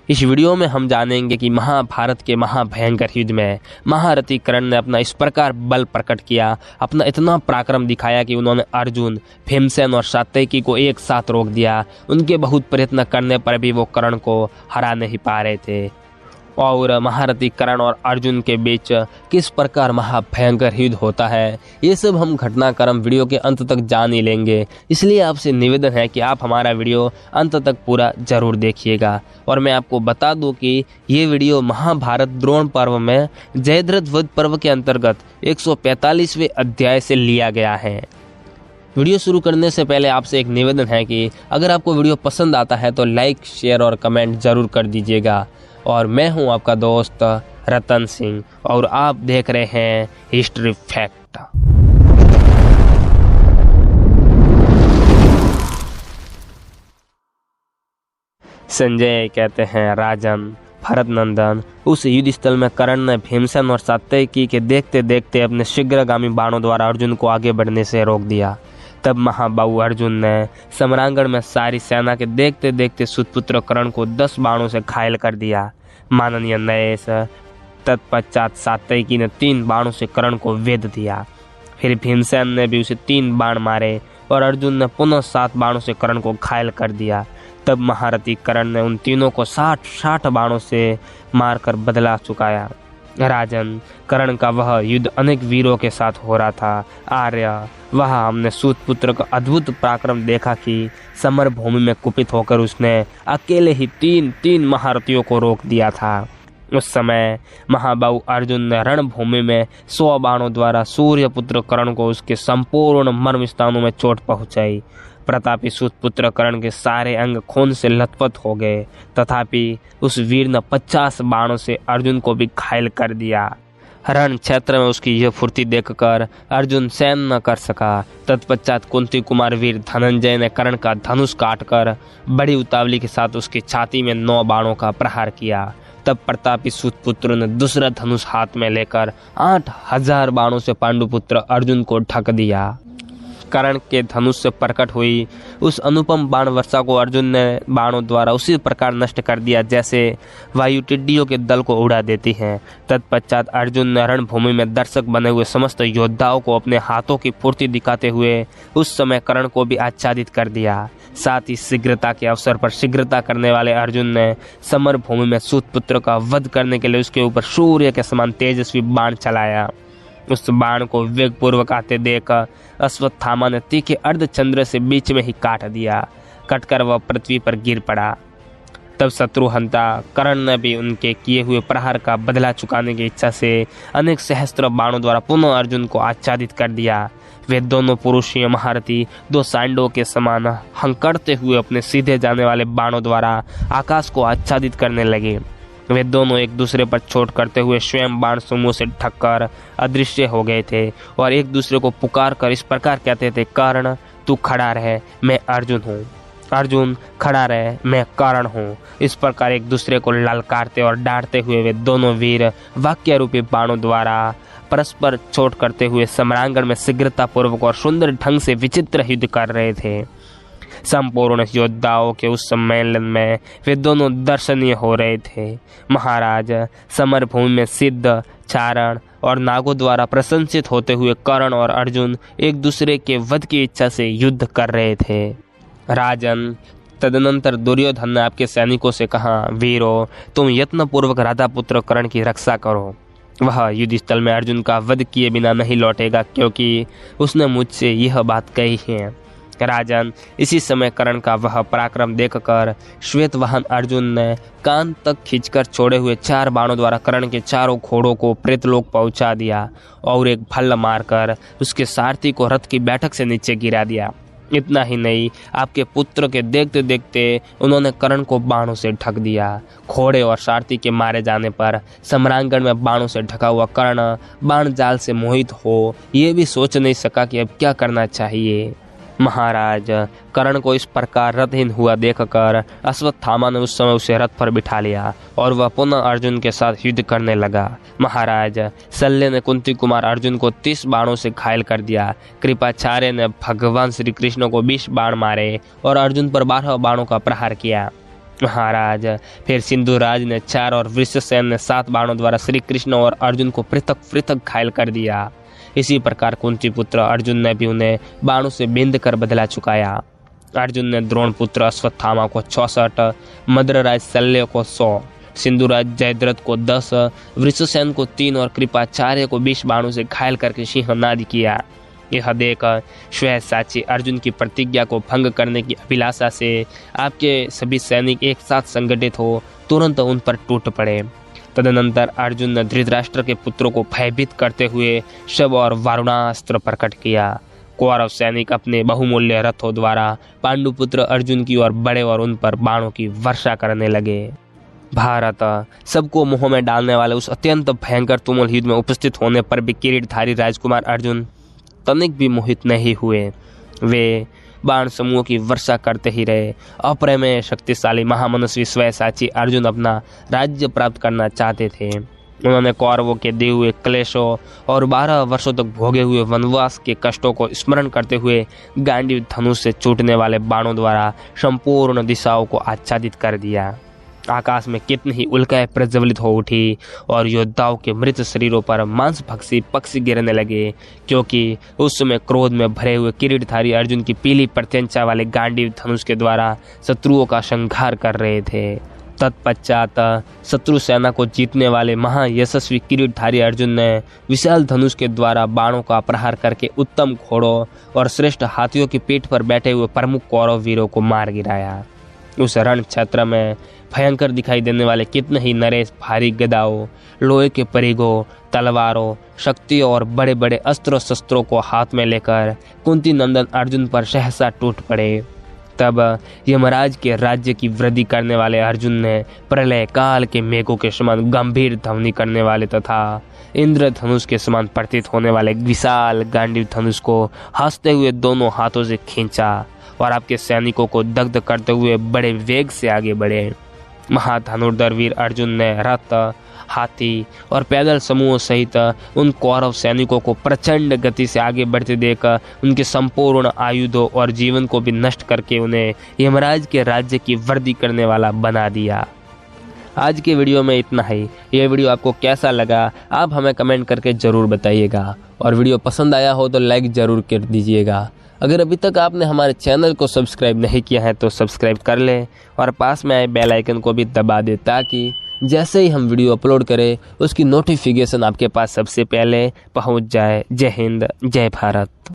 इस वीडियो में हम जानेंगे कि महाभारत के महाभयंकर युद्ध में महारथी कर्ण ने अपना इस प्रकार बल प्रकट किया, अपना इतना पराक्रम दिखाया कि उन्होंने अर्जुन, भीमसेन और सात्यकी को एक साथ रोक दिया। उनके बहुत प्रयत्न करने पर भी वो कर्ण को हरा नहीं पा रहे थे। और महारथी कर्ण और अर्जुन के बीच किस प्रकार महाभयंकर युद्ध होता है, ये सब हम घटनाक्रम वीडियो के अंत तक जान ही लेंगे। इसलिए आपसे निवेदन है कि आप हमारा वीडियो अंत तक पूरा जरूर देखिएगा। और मैं आपको बता दूं कि ये वीडियो महाभारत द्रोण पर्व में जयद्रथ वध पर्व के अंतर्गत 145वें अध्याय से लिया गया है। वीडियो शुरू करने से पहले आपसे एक निवेदन है कि अगर आपको वीडियो पसंद आता है तो लाइक, शेयर और कमेंट जरूर कर दीजिएगा। और मैं हूं आपका दोस्त रतन सिंह और आप देख रहे हैं हिस्ट्री फैक्ट। संजय कहते हैं, राजन भरत नंदन, उस युद्ध स्थल में कर्ण ने भीमसेन और सात्यकी के देखते देखते अपने शीघ्रगामी बाणों द्वारा अर्जुन को आगे बढ़ने से रोक दिया। तब महाबाहु अर्जुन ने सम्रांगण में सारी सेना के देखते देखते सुतपुत्र कर्ण को 10 बाणों से घायल कर दिया। माननीय नरेश, तत्पश्चात सात्यकी ने 3 बाणों से कर्ण को वेध दिया। फिर भीमसेन ने भी उसे 3 बाण मारे और अर्जुन ने पुनः 7 बाणों से कर्ण को घायल कर दिया। तब महारथी कर्ण ने उन तीनों को 60 बाणों से मारकर बदला चुकाया। राजन, कर्ण का वह युद्ध अनेक वीरों के साथ हो रहा था। आर्य, वह हमने सूतपुत्र का अद्भुत पराक्रम देखा कि समर भूमि में कुपित होकर उसने अकेले ही 3 महारथियों को रोक दिया था। उस समय महाबाहु अर्जुन ने रणभूमि में 100 बाणों द्वारा सूर्यपुत्र कर्ण को उसके संपूर्ण मर्म स्थानों में चोट पहुंचाई। प्रतापी सूतपुत्र कर्ण के सारे अंग खून से लथपथ हो गए, तथापि उस वीर ने 50 बाणों से अर्जुन को भी घायल कर दिया। रण क्षेत्र में उसकी यह फुर्ती देखकर अर्जुन सहन न कर सका। तत्पश्चात कुंती कुमार वीर धनंजय ने कर्ण का धनुष काटकर बड़ी उतावली के साथ उसकी छाती में 9 बाणों का प्रहार किया। तब प्रतापी सूतपुत्र ने दूसरा धनुष हाथ में लेकर 8000 बाणों से पांडुपुत्र अर्जुन को ढक दिया। कर्ण के धनुष से प्रकट हुई उस अनुपम बाण वर्षा को अर्जुन ने बाणों द्वारा उसी प्रकार नष्ट कर दिया जैसे वायु टिड्डियों के दल को उड़ा देती हैं। तत्पश्चात अर्जुन ने रणभूमि में दर्शक बने हुए समस्त योद्धाओं को अपने हाथों की फुर्ती दिखाते हुए उस समय कर्ण को भी आच्छादित कर दिया। साथ ही शीघ्रता के अवसर पर शीघ्रता करने वाले अर्जुन ने समर भूमि में सूतपुत्र का वध करने के लिए उसके ऊपर सूर्य के समान तेजस्वी बाण चलाया। उस बाण को वेगपूर्वक आते देख अश्वत्थामा ने तीखे अर्धचंद्र से बीच में ही काट दिया। कटकर वह पृथ्वी पर गिर पड़ा। तब शत्रुहंता कर्ण ने भी उनके किए हुए प्रहार का बदला चुकाने की इच्छा से अनेक सहस्त्र बाणों द्वारा पुनः अर्जुन को आच्छादित कर दिया। वे दोनों पुरुषीय महारथी 2 सांडों के समान हंकड़ते हुए अपने सीधे जाने वाले बाणों द्वारा आकाश को आच्छादित करने लगे। वे दोनों एक दूसरे पर चोट करते हुए स्वयं बाण समूह से ढककर अदृश्य हो गए थे और एक दूसरे को पुकार कर इस प्रकार कहते थे, कर्ण तू खड़ा रहे, मैं अर्जुन हूँ। अर्जुन खड़ा रहे, मैं कर्ण हूँ। इस प्रकार एक दूसरे को ललकारते और डांटते हुए वे दोनों वीर वाक्य रूपी बाणों द्वारा परस्पर चोट करते हुए सम्रांगण में शीघ्रतापूर्वक और सुंदर ढंग से विचित्र युद्ध कर रहे थे। संपूर्ण योद्धाओं के उस सम्मेलन में वे दोनों दर्शनीय हो रहे थे। महाराज, समर भूमि में सिद्ध, चारण और नागों द्वारा प्रशंसित होते हुए कर्ण और अर्जुन एक दूसरे के वध की इच्छा से युद्ध कर रहे थे। राजन, तदनंतर दुर्योधन ने आपके सैनिकों से कहा, वीरों, तुम यत्नपूर्वक राधापुत्र कर्ण की रक्षा करो। वह युद्ध स्थल में अर्जुन का वध किए बिना नहीं लौटेगा, क्योंकि उसने मुझसे यह बात कही है। राजन, इसी समय कर्ण का वह पराक्रम देखकर श्वेतवाहन अर्जुन ने कान तक खींचकर छोड़े हुए 4 बाणों द्वारा कर्ण के 4 घोड़ों को प्रेतलोक पहुंचा दिया और एक भल्ल मारकर उसके सारथी को रथ की बैठक से नीचे गिरा दिया। इतना ही नहीं, आपके पुत्र के देखते देखते उन्होंने कर्ण को बाणों से ढक दिया। घोड़े और सारथी के मारे जाने पर सम्रांगण में बाणों से ढका हुआ कर्ण बाण जाल से मोहित हो ये भी सोच नहीं सका कि अब क्या करना चाहिए। महाराज, कर्ण को इस प्रकार रथहीन हुआ देखकर अश्वत्थामा ने उस समय उसे रथ पर बिठा लिया और वह पुनः अर्जुन के साथ युद्ध करने लगा। महाराज, शल्य ने कुंती कुमार अर्जुन को 30 बाणों से घायल कर दिया। कृपाचार्य ने भगवान श्री कृष्ण को 20 बाण मारे और अर्जुन पर 12 बाणों का प्रहार किया। महाराज फिर सिंधुराज ने 4 और वृषसेन ने 7 बाणों द्वारा श्री कृष्ण और अर्जुन को पृथक पृथक घायल कर दिया। इसी प्रकार कुंती पुत्र अर्जुन ने भी उन्हें बाणों से बिंद कर बदला चुकाया। अर्जुन ने द्रोण पुत्र अश्वत्थामा को 66, मद्रराज शल्य को 100, सिंधुराज जयद्रथ को 10, वृषसेन को 3 और कृपाचार्य को 20 बाणों से घायल करके सिंहनाद किया। यह देख श्वेतसाची अर्जुन की प्रतिज्ञा को भंग करने की अभिलाषा से आपके सभी सैनिक एक साथ संगठित हो तुरंत उन पर टूट पड़े। तदनंतर अर्जुन ने धृतराष्ट्र के पुत्रों को भयभीत करते हुए शव और वारुणास्त्र प्रकट किया। कौरव सैनिक अपने बहुमूल्य रथों द्वारा पांडुपुत्र अर्जुन की ओर बढ़े और उन पर बाणों की वर्षा करने लगे। भारत सबको मुंह में डालने वाले उस अत्यंत भयंकर तुमुल युद्ध में उपस्थित होने पर भी किरीटधारी राजकुमार अर्जुन तनिक भी मोहित नहीं हुए। वे बाण समूहों की वर्षा करते ही रहे। अप्रमेय शक्तिशाली महामनस्वी श्वेतसाची अर्जुन अपना राज्य प्राप्त करना चाहते थे। उन्होंने कौरवों के दिए हुए क्लेशों और 12 वर्षों तक भोगे हुए वनवास के कष्टों को स्मरण करते हुए गांडीव धनुष से छूटने वाले बाणों द्वारा संपूर्ण दिशाओं को आच्छादित कर दिया। आकाश में कितनी ही उल्काएं प्रज्वलित हो उठी और योद्धाओं के मृत शरीरों पर मांसभक्षी पक्षी गिरने लगे, क्योंकि उस समय क्रोध में भरे हुए किरीटधारी अर्जुन की पीली प्रत्यंचा वाले गांडीव धनुष के द्वारा शत्रुओं का संहार कर रहे थे। तत्पश्चात शत्रु सेना को जीतने वाले महायशस्वी किरीटधारी अर्जुन ने विशाल धनुष के द्वारा बाणों का प्रहार करके उत्तम घोड़ों और श्रेष्ठ हाथियों की पीठ पर बैठे हुए प्रमुख कौरव वीरों को मार गिराया। उस रण क्षेत्र में भयंकर दिखाई देने वाले कितने ही नरेश भारी गदाओं, लोहे के परिघों, तलवारों, शक्तियों और बड़े बड़े अस्त्र शस्त्रों को हाथ में लेकर कुंती नंदन अर्जुन पर सहसा टूट पड़े। तब यमराज के राज्य की वृद्धि करने वाले अर्जुन ने प्रलय काल के मेघों के समान गंभीर ध्वनि करने वाले तथा इंद्रधनुष के समान प्रतीत होने वाले विशाल गांडीव धनुष को हंसते हुए दोनों हाथों से खींचा और आपके सैनिकों को दग्ध करते हुए बड़े वेग से आगे बढ़े। महाधनुर्धर वीर अर्जुन ने रथ, हाथी और पैदल समूहों सहित उन कौरव सैनिकों को प्रचंड गति से आगे बढ़ते देख उनके संपूर्ण आयुधों और जीवन को भी नष्ट करके उन्हें यमराज के राज्य की वृद्धि करने वाला बना दिया। आज के वीडियो में इतना ही। यह वीडियो आपको कैसा लगा आप हमें कमेंट करके ज़रूर बताइएगा, और वीडियो पसंद आया हो तो लाइक ज़रूर कर दीजिएगा। अगर अभी तक आपने हमारे चैनल को सब्सक्राइब नहीं किया है तो सब्सक्राइब कर लें और पास में आए बेल आइकन को भी दबा दें, ताकि जैसे ही हम वीडियो अपलोड करें उसकी नोटिफिकेशन आपके पास सबसे पहले पहुंच जाए। जय हिंद, जय भारत।